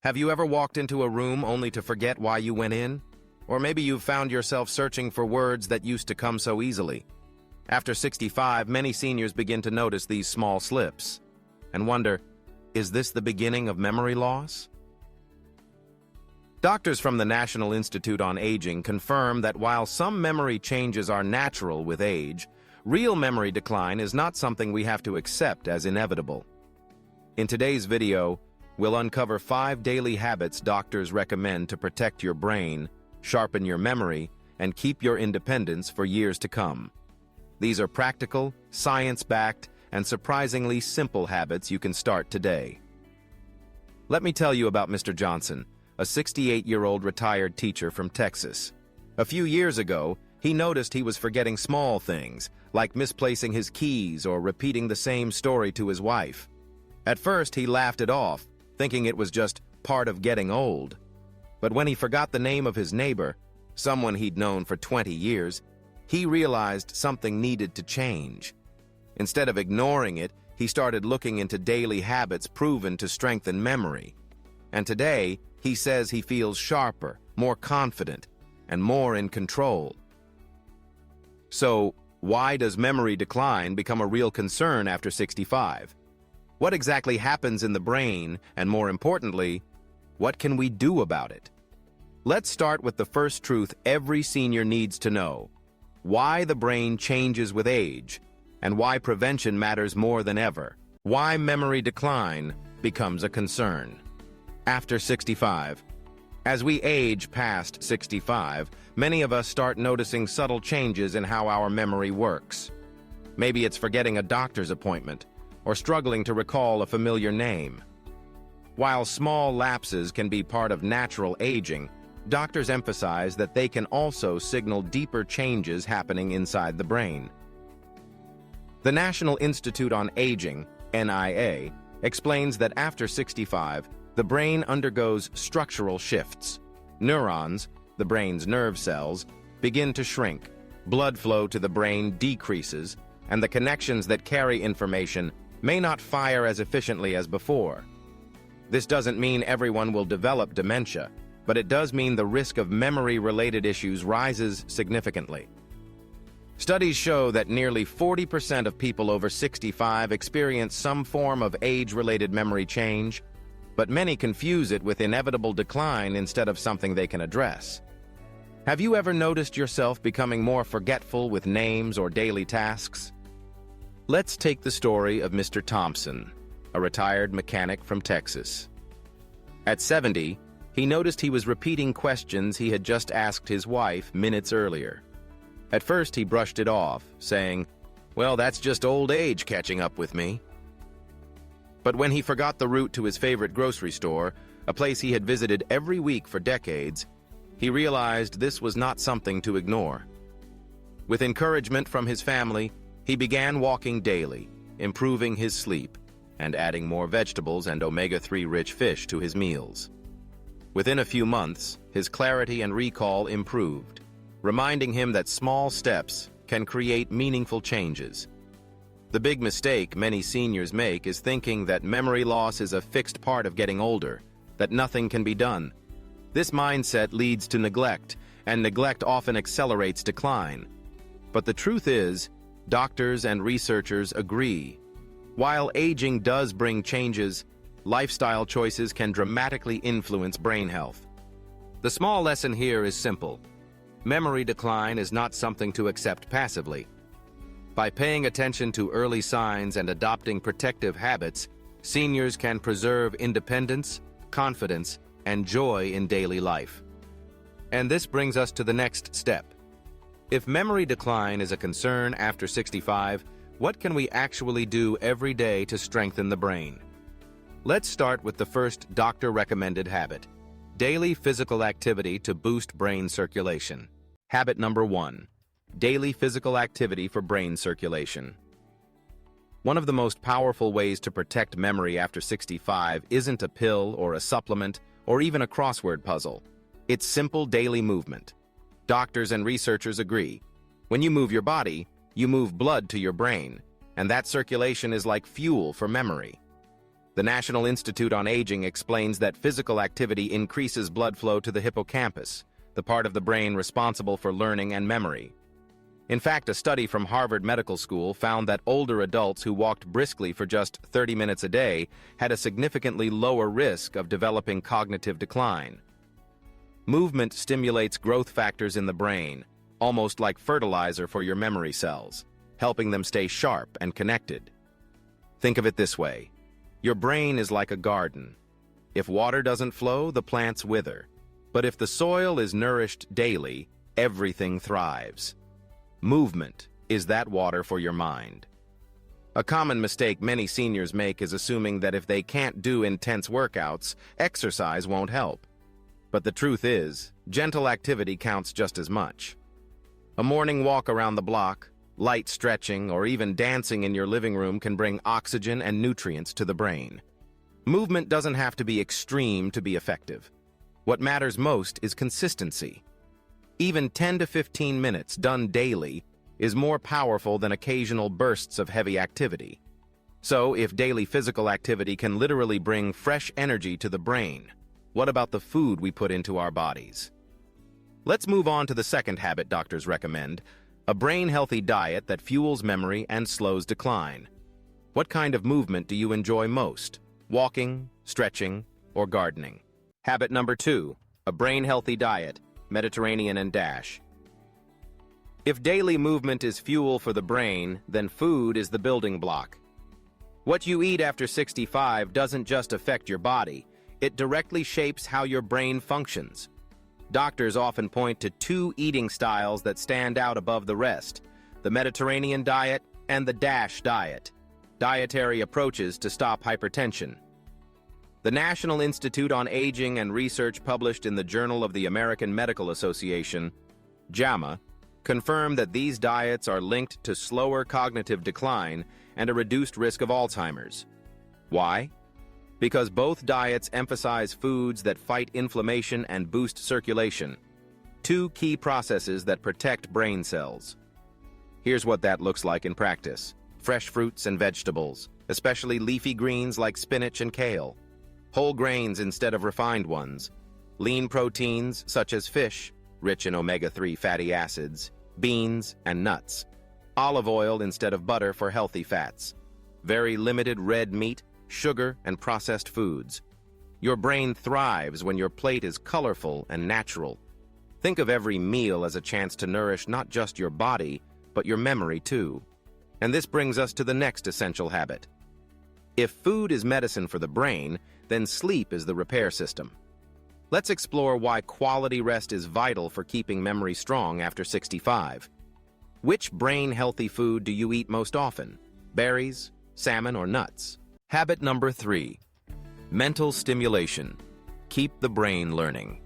Have you ever walked into a room only to forget why you went in? Or maybe you've found yourself searching for words that used to come so easily. After 65, many seniors begin to notice these small slips and wonder, is this the beginning of memory loss? Doctors from the National Institute on Aging confirm that while some memory changes are natural with age, real memory decline is not something we have to accept as inevitable. In today's video, we'll uncover 5 daily habits doctors recommend to protect your brain, sharpen your memory, and keep your independence for years to come. These are practical, science-backed, and surprisingly simple habits you can start today. Let me tell you about Mr. Johnson, a 68-year-old retired teacher from Texas. A few years ago, he noticed he was forgetting small things, like misplacing his keys or repeating the same story to his wife. At first, he laughed it off, thinking it was just part of getting old. But when he forgot the name of his neighbor, someone he'd known for 20 years, he realized something needed to change. Instead of ignoring it, he started looking into daily habits proven to strengthen memory. And today, he says he feels sharper, more confident, and more in control. So, why does memory decline become a real concern after 65? What exactly happens in the brain, and more importantly, what can we do about it? Let's start with the first truth every senior needs to know: why the brain changes with age, and why prevention matters more than ever. Why memory decline becomes a concern. After 65. As we age past 65, many of us start noticing subtle changes in how our memory works. Maybe it's forgetting a doctor's appointment, or struggling to recall a familiar name. While small lapses can be part of natural aging, doctors emphasize that they can also signal deeper changes happening inside the brain. The National Institute on Aging, NIA, explains that after 65, the brain undergoes structural shifts. Neurons, the brain's nerve cells, begin to shrink, blood flow to the brain decreases, and the connections that carry information may not fire as efficiently as before. This doesn't mean everyone will develop dementia, but it does mean the risk of memory-related issues rises significantly. Studies show that nearly 40% of people over 65 experience some form of age-related memory change, but many confuse it with inevitable decline instead of something they can address. Have you ever noticed yourself becoming more forgetful with names or daily tasks? Let's take the story of Mr. Thompson, a retired mechanic from Texas. At 70, he noticed he was repeating questions he had just asked his wife minutes earlier. At first, he brushed it off, saying, "Well, that's just old age catching up with me." But when he forgot the route to his favorite grocery store, a place he had visited every week for decades, he realized this was not something to ignore. With encouragement from his family, he began walking daily, improving his sleep, and adding more vegetables and omega-3 rich fish to his meals. Within a few months, his clarity and recall improved, reminding him that small steps can create meaningful changes. The big mistake many seniors make is thinking that memory loss is a fixed part of getting older, that nothing can be done. This mindset leads to neglect, and neglect often accelerates decline. But the truth is, doctors and researchers agree. While aging does bring changes, lifestyle choices can dramatically influence brain health. The small lesson here is simple. Memory decline is not something to accept passively. By paying attention to early signs and adopting protective habits, seniors can preserve independence, confidence, and joy in daily life. And this brings us to the next step. If memory decline is a concern after 65, what can we actually do every day to strengthen the brain? Let's start with the first doctor-recommended habit: daily physical activity to boost brain circulation. Habit number 1. Daily physical activity for brain circulation. One of the most powerful ways to protect memory after 65 isn't a pill or a supplement or even a crossword puzzle. It's simple daily movement. Doctors and researchers agree. When you move your body, you move blood to your brain, and that circulation is like fuel for memory. The National Institute on Aging explains that physical activity increases blood flow to the hippocampus, the part of the brain responsible for learning and memory. In fact, a study from Harvard Medical School found that older adults who walked briskly for just 30 minutes a day had a significantly lower risk of developing cognitive decline. Movement stimulates growth factors in the brain, almost like fertilizer for your memory cells, helping them stay sharp and connected. Think of it this way. Your brain is like a garden. If water doesn't flow, the plants wither. But if the soil is nourished daily, everything thrives. Movement is that water for your mind. A common mistake many seniors make is assuming that if they can't do intense workouts, exercise won't help. But the truth is, gentle activity counts just as much. A morning walk around the block, light stretching, or even dancing in your living room can bring oxygen and nutrients to the brain. Movement doesn't have to be extreme to be effective. What matters most is consistency. Even 10 to 15 minutes done daily is more powerful than occasional bursts of heavy activity. So, if daily physical activity can literally bring fresh energy to the brain, what about the food we put into our bodies? Let's move on to the second habit doctors recommend, a brain-healthy diet that fuels memory and slows decline. What kind of movement do you enjoy most? Walking, stretching, or gardening? Habit number 2, a brain-healthy diet, Mediterranean and Dash. If daily movement is fuel for the brain, then food is the building block. What you eat after 65 doesn't just affect your body, it directly shapes how your brain functions. Doctors often point to 2 eating styles that stand out above the rest, the Mediterranean diet and the Dash diet, dietary approaches to stop hypertension. The National Institute on Aging and research published in the Journal of the American Medical Association, JAMA, confirmed that these diets are linked to slower cognitive decline and a reduced risk of Alzheimer's. Why? Because both diets emphasize foods that fight inflammation and boost circulation, 2 key processes that protect brain cells. Here's what that looks like in practice. Fresh fruits and vegetables, especially leafy greens like spinach and kale. Whole grains instead of refined ones. Lean proteins such as fish, rich in omega-3 fatty acids, beans, and nuts. Olive oil instead of butter for healthy fats. Very limited red meat, sugar, and processed foods. Your brain thrives when your plate is colorful and natural. Think of every meal as a chance to nourish not just your body, but your memory too. And this brings us to the next essential habit. If food is medicine for the brain, then sleep is the repair system. Let's explore why quality rest is vital for keeping memory strong after 65. Which brain-healthy food do you eat most often? Berries, salmon, or nuts? Habit number 3. Mental stimulation. Keep the brain learning.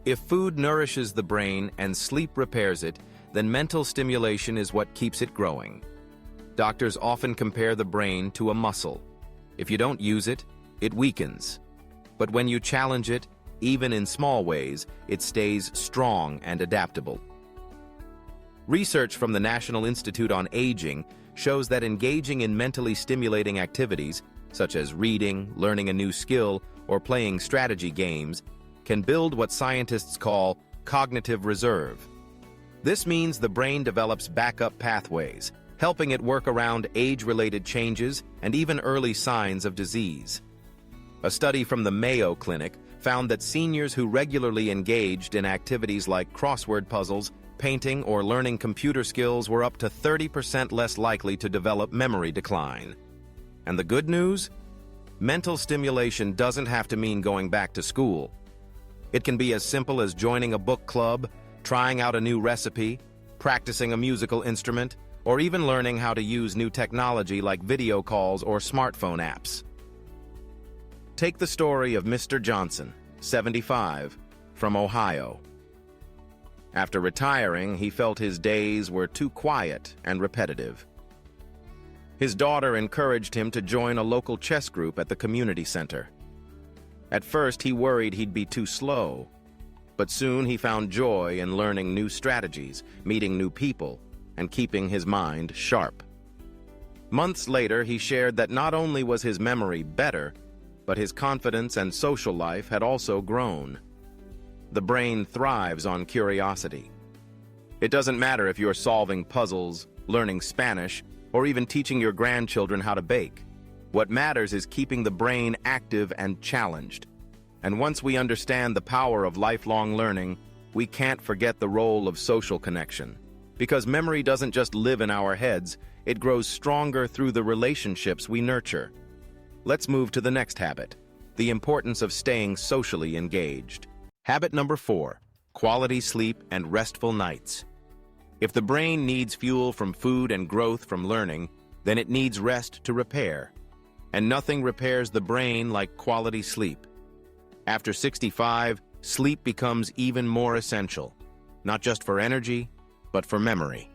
If food nourishes the brain and sleep repairs it, then mental stimulation is what keeps it growing. Doctors often compare the brain to a muscle. If you don't use it, it weakens. But when you challenge it, even in small ways, it stays strong and adaptable. Research from the National Institute on Aging shows that engaging in mentally stimulating activities, such as reading, learning a new skill, or playing strategy games, can build what scientists call cognitive reserve. This means the brain develops backup pathways, helping it work around age-related changes and even early signs of disease. A study from the Mayo Clinic found that seniors who regularly engaged in activities like crossword puzzles, painting, or learning computer skills were up to 30% less likely to develop memory decline. And the good news? Mental stimulation doesn't have to mean going back to school. It can be as simple as joining a book club, trying out a new recipe, practicing a musical instrument, or even learning how to use new technology like video calls or smartphone apps. Take the story of Mr. Johnson, 75, from Ohio. After retiring, he felt his days were too quiet and repetitive. His daughter encouraged him to join a local chess group at the community center. At first, he worried he'd be too slow, but soon he found joy in learning new strategies, meeting new people, and keeping his mind sharp. Months later, he shared that not only was his memory better, but his confidence and social life had also grown. The brain thrives on curiosity. It doesn't matter if you're solving puzzles, learning Spanish, or even teaching your grandchildren how to bake. What matters is keeping the brain active and challenged. And once we understand the power of lifelong learning, we can't forget the role of social connection. Because memory doesn't just live in our heads, it grows stronger through the relationships we nurture. Let's move to the next habit, the importance of staying socially engaged. Habit number 4, quality sleep and restful nights. If the brain needs fuel from food and growth from learning, then it needs rest to repair. And nothing repairs the brain like quality sleep. After 65, sleep becomes even more essential, not just for energy, but for memory.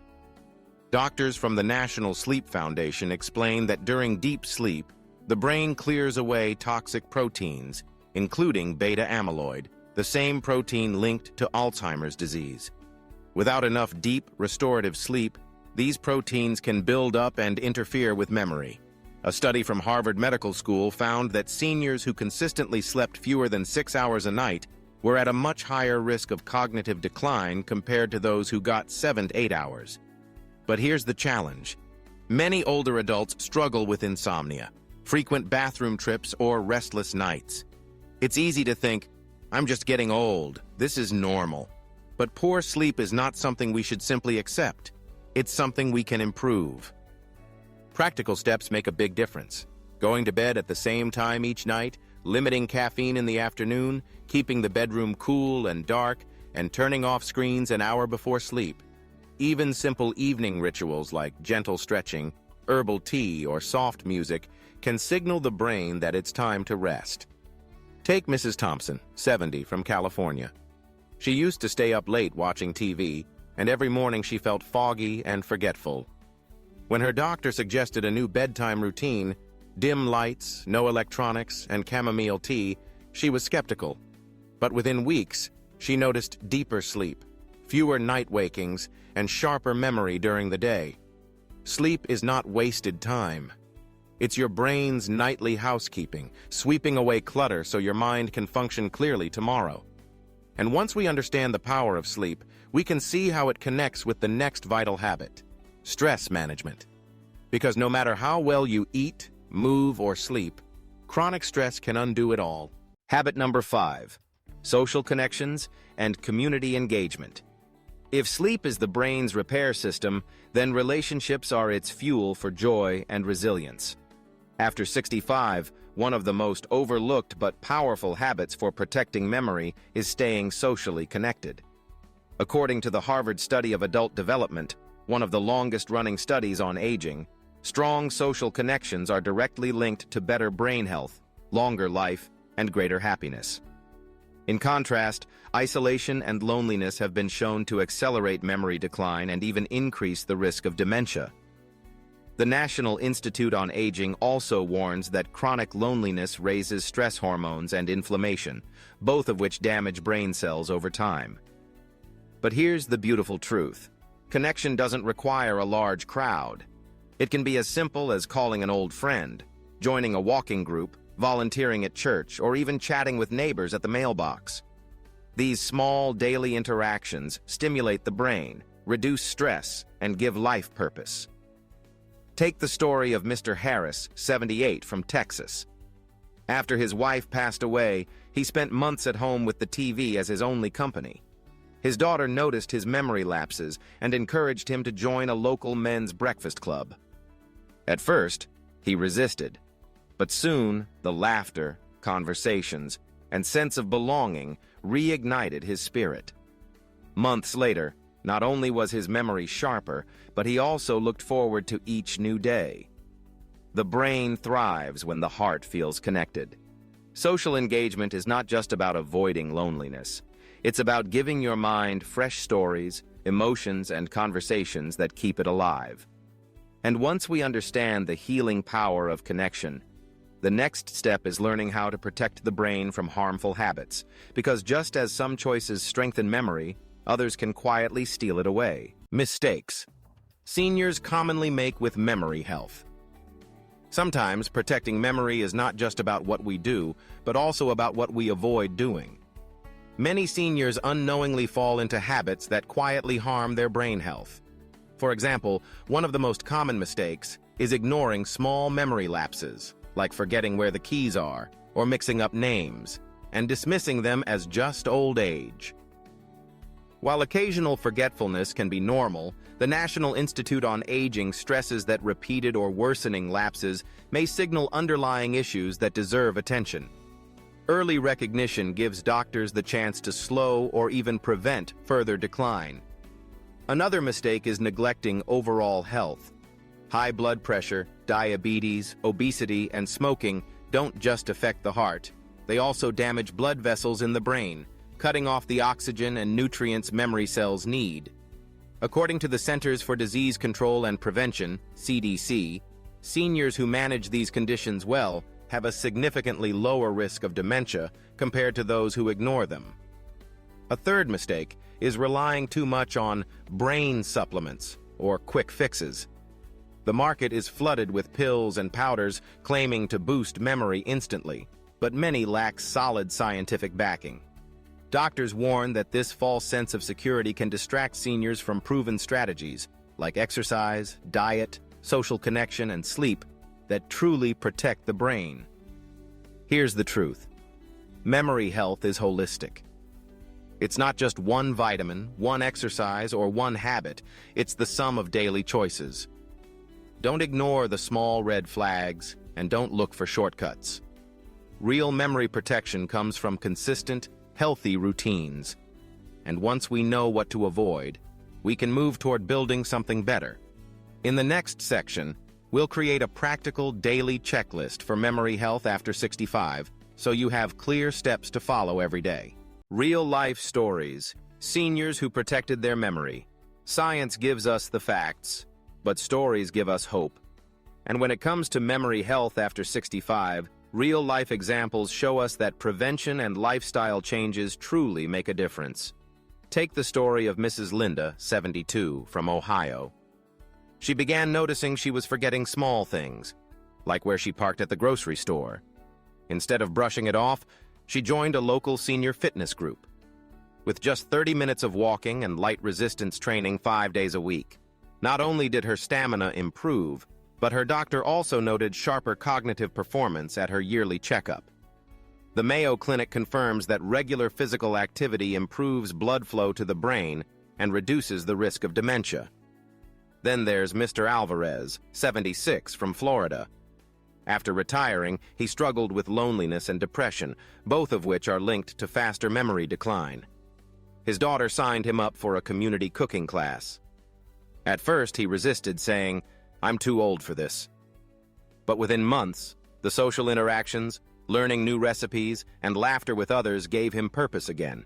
Doctors from the National Sleep Foundation explain that during deep sleep, the brain clears away toxic proteins, including beta amyloid, the same protein linked to Alzheimer's disease. Without enough deep, restorative sleep, these proteins can build up and interfere with memory. A study from Harvard Medical School found that seniors who consistently slept fewer than 6 hours a night were at a much higher risk of cognitive decline compared to those who got 7 to 8 hours. But here's the challenge. Many older adults struggle with insomnia, frequent bathroom trips, or restless nights. It's easy to think, I'm just getting old, this is normal. But poor sleep is not something we should simply accept. It's something we can improve. Practical steps make a big difference. Going to bed at the same time each night, limiting caffeine in the afternoon, keeping the bedroom cool and dark, and turning off screens an hour before sleep. Even simple evening rituals like gentle stretching, herbal tea, or soft music can signal the brain that it's time to rest. Take Mrs. Thompson, 70, from California. She used to stay up late watching TV, and every morning she felt foggy and forgetful. When her doctor suggested a new bedtime routine, dim lights, no electronics, and chamomile tea, she was skeptical. But within weeks, she noticed deeper sleep, fewer night wakings, and sharper memory during the day. Sleep is not wasted time. It's your brain's nightly housekeeping, sweeping away clutter so your mind can function clearly tomorrow. And once we understand the power of sleep, we can see how it connects with the next vital habit, stress management. Because no matter how well you eat, move, or sleep, chronic stress can undo it all. Habit number 5, social connections and community engagement. If sleep is the brain's repair system, then relationships are its fuel for joy and resilience. After 65, one of the most overlooked but powerful habits for protecting memory is staying socially connected. According to the Harvard Study of Adult Development, one of the longest-running studies on aging, strong social connections are directly linked to better brain health, longer life, and greater happiness. In contrast, isolation and loneliness have been shown to accelerate memory decline and even increase the risk of dementia. The National Institute on Aging also warns that chronic loneliness raises stress hormones and inflammation, both of which damage brain cells over time. But here's the beautiful truth. Connection doesn't require a large crowd. It can be as simple as calling an old friend, joining a walking group, volunteering at church, or even chatting with neighbors at the mailbox. These small daily interactions stimulate the brain, reduce stress, and give life purpose. Take the story of Mr. Harris, 78, from Texas. After his wife passed away, he spent months at home with the TV as his only company. His daughter noticed his memory lapses and encouraged him to join a local men's breakfast club. At first, he resisted, but soon the laughter, conversations, and sense of belonging reignited his spirit. Months later, not only was his memory sharper, but he also looked forward to each new day. The brain thrives when the heart feels connected. Social engagement is not just about avoiding loneliness. It's about giving your mind fresh stories, emotions, and conversations that keep it alive. And once we understand the healing power of connection, the next step is learning how to protect the brain from harmful habits, because just as some choices strengthen memory, others can quietly steal it away. Mistakes seniors commonly make with memory health. Sometimes protecting memory is not just about what we do, but also about what we avoid doing. Many seniors unknowingly fall into habits that quietly harm their brain health. For example, one of the most common mistakes is ignoring small memory lapses, like forgetting where the keys are or mixing up names, and dismissing them as just old age. While occasional forgetfulness can be normal, the National Institute on Aging stresses that repeated or worsening lapses may signal underlying issues that deserve attention. Early recognition gives doctors the chance to slow or even prevent further decline. Another mistake is neglecting overall health. High blood pressure, diabetes, obesity, and smoking don't just affect the heart. They also damage blood vessels in the brain, cutting off the oxygen and nutrients memory cells need. According to the Centers for Disease Control and Prevention, CDC, seniors who manage these conditions well have a significantly lower risk of dementia compared to those who ignore them. A third mistake is relying too much on brain supplements or quick fixes. The market is flooded with pills and powders claiming to boost memory instantly, but many lack solid scientific backing. Doctors warn that this false sense of security can distract seniors from proven strategies like exercise, diet, social connection, and sleep that truly protect the brain. Here's the truth. Memory health is holistic. It's not just one vitamin, one exercise, or one habit. It's the sum of daily choices. Don't ignore the small red flags, and don't look for shortcuts. Real memory protection comes from consistent, healthy routines. And once we know what to avoid, we can move toward building something better. In the next section, we'll create a practical daily checklist for memory health after 65, so you have clear steps to follow every day. Real-life stories, seniors who protected their memory. Science gives us the facts, but stories give us hope. And when it comes to memory health after 65, real-life examples show us that prevention and lifestyle changes truly make a difference. Take the story of Mrs. Linda, 72, from Ohio. She began noticing she was forgetting small things, like where she parked at the grocery store. Instead of brushing it off, she joined a local senior fitness group. With just 30 minutes of walking and light resistance training 5 days a week, not only did her stamina improve, but her doctor also noted sharper cognitive performance at her yearly checkup. The Mayo Clinic confirms that regular physical activity improves blood flow to the brain and reduces the risk of dementia. Then there's Mr. Alvarez, 76, from Florida. After retiring, he struggled with loneliness and depression, both of which are linked to faster memory decline. His daughter signed him up for a community cooking class. At first, he resisted, saying, "I'm too old for this." But within months, the social interactions, learning new recipes, and laughter with others gave him purpose again.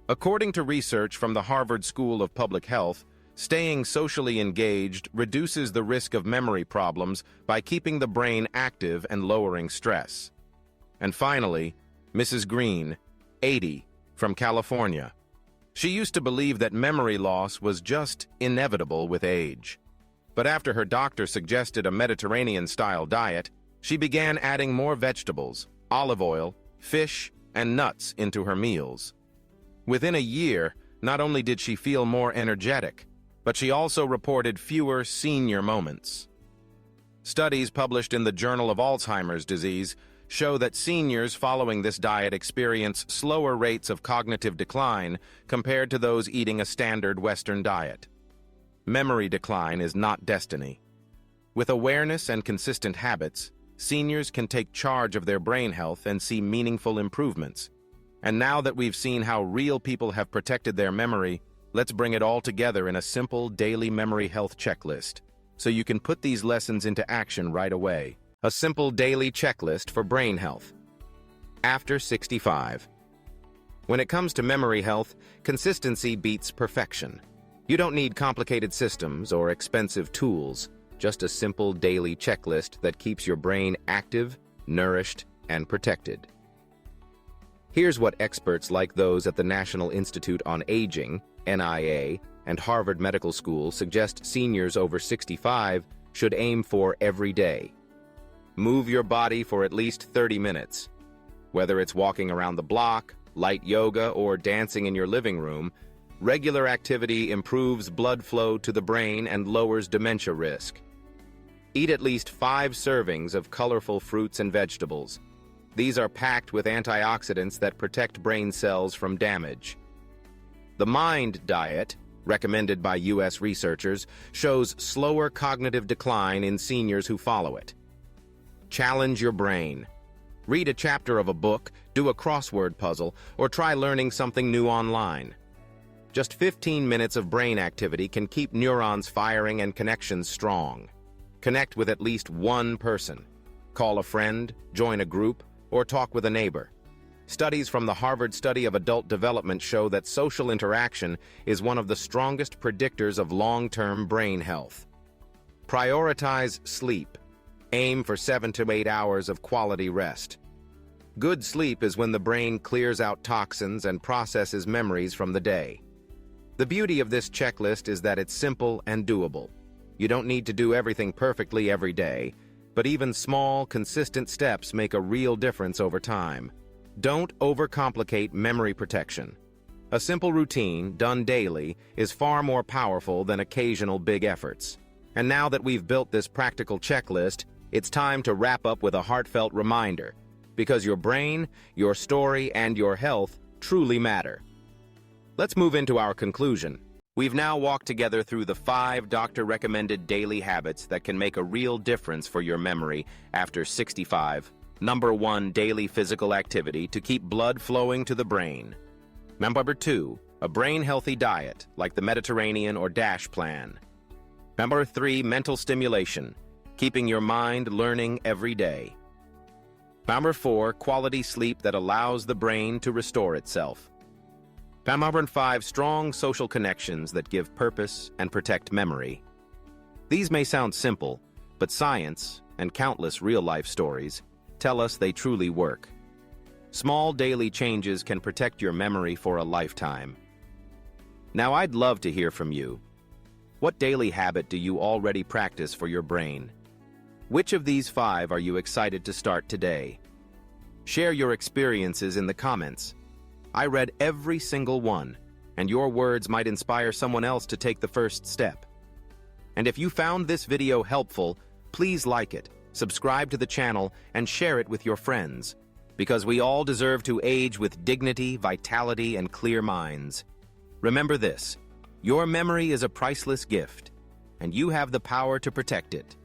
According to research from the Harvard School of Public Health, staying socially engaged reduces the risk of memory problems by keeping the brain active and lowering stress. And finally, Mrs. Green, 80, from California. She used to believe that memory loss was just inevitable with age. But after her doctor suggested a Mediterranean-style diet, she began adding more vegetables, olive oil, fish, and nuts into her meals. Within a year, not only did she feel more energetic, but she also reported fewer senior moments. Studies published in the Journal of Alzheimer's Disease show that seniors following this diet experience slower rates of cognitive decline compared to those eating a standard Western diet. Memory decline is not destiny. With awareness and consistent habits, seniors can take charge of their brain health and see meaningful improvements. And now that we've seen how real people have protected their memory, let's bring it all together in a simple daily memory health checklist, so you can put these lessons into action right away. A simple daily checklist for brain health. After 65. When it comes to memory health, consistency beats perfection. You don't need complicated systems or expensive tools, just a simple daily checklist that keeps your brain active, nourished, and protected. Here's what experts like those at the National Institute on Aging, NIA, and Harvard Medical School suggest seniors over 65 should aim for every day. Move your body for at least 30 minutes. Whether it's walking around the block, light yoga, or dancing in your living room, regular activity improves blood flow to the brain and lowers dementia risk. Eat at least 5 servings of colorful fruits and vegetables. These are packed with antioxidants that protect brain cells from damage. The MIND diet, recommended by U.S. researchers, shows slower cognitive decline in seniors who follow it. Challenge your brain. Read a chapter of a book, do a crossword puzzle, or try learning something new online. Just 15 minutes of brain activity can keep neurons firing and connections strong. Connect with at least one person. Call a friend, join a group, or talk with a neighbor. Studies from the Harvard Study of Adult Development show that social interaction is one of the strongest predictors of long-term brain health. Prioritize sleep. Aim for 7 to 8 hours of quality rest. Good sleep is when the brain clears out toxins and processes memories from the day. The beauty of this checklist is that it's simple and doable. You don't need to do everything perfectly every day, but even small, consistent steps make a real difference over time. Don't overcomplicate memory protection. A simple routine, done daily, is far more powerful than occasional big efforts. And now that we've built this practical checklist, it's time to wrap up with a heartfelt reminder, because your brain, your story, and your health truly matter. Let's move into our conclusion. We've now walked together through the 5 doctor-recommended daily habits that can make a real difference for your memory after 65. Number 1, daily physical activity to keep blood flowing to the brain. Number 2, a brain-healthy diet, like the Mediterranean or DASH plan. Number 3, mental stimulation, keeping your mind learning every day. Number 4, quality sleep that allows the brain to restore itself. Number 5, strong social connections that give purpose and protect memory. These may sound simple, but science and countless real-life stories tell us they truly work. Small daily changes can protect your memory for a lifetime. Now, I'd love to hear from you. What daily habit do you already practice for your brain? Which of these 5 are you excited to start today? Share your experiences in the comments. I read every single one, and your words might inspire someone else to take the first step. And if you found this video helpful, please like it, subscribe to the channel, and share it with your friends, because we all deserve to age with dignity, vitality, and clear minds. Remember this, your memory is a priceless gift, and you have the power to protect it.